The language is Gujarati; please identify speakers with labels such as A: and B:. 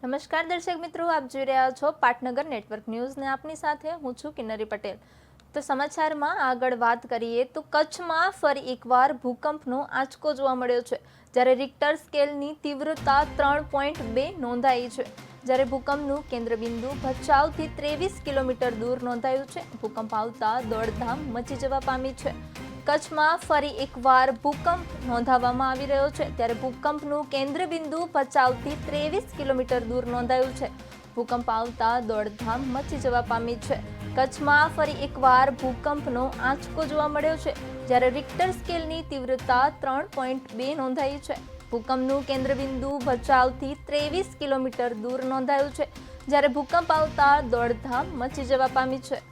A: નમસ્કાર દર્શક મિત્રો, આપ જોઈ રહ્યા છો પાટનગર નેટવર્ક ન્યૂઝ ને આપની સાથે હું છું કિન્નરી પટેલ। તો સમાચારમાં આગળ વાત કરીએ તો કચ્છમાં ફરી એકવાર ભૂકંપનો આંચકો જોવા મળ્યો છે, જ્યારે રિક્ટર સ્કેલની તીવ્રતા 3.2 નોંધાઈ છે। જ્યારે ભૂકંપનું કેન્દ્રબિંદુ ભચાઉથી 23 કિલોમીટર દૂર નોંધાયું છે। ભૂકંપ આવતા દોડધામ મચી જવા પામી છે। કચ્છમાં ફરી એકવાર ભૂકંપ નોંધાવવામાં આવી રહ્યો છે, ત્યારે ભૂકંપનું કેન્દ્રબિંદુ ભચાઉથી 23 કિલોમીટર દૂર નોંધાયું છે। ભૂકંપ આવતા દોડધામ મચી જવા પામી છે। કચ્છમાં ફરી એકવાર ભૂકંપનો આંચકો જોવા મળ્યો છે, જ્યારે રિક્ટર સ્કેલની તીવ્રતા 3.2 નોંધાઈ છે। ભૂકંપનું કેન્દ્રબિંદુ ભચાઉથી 23 કિલોમીટર દૂર નોંધાયું છે, જ્યારે ભૂકંપ આવતા દોડધામ મચી જવા પામી છે।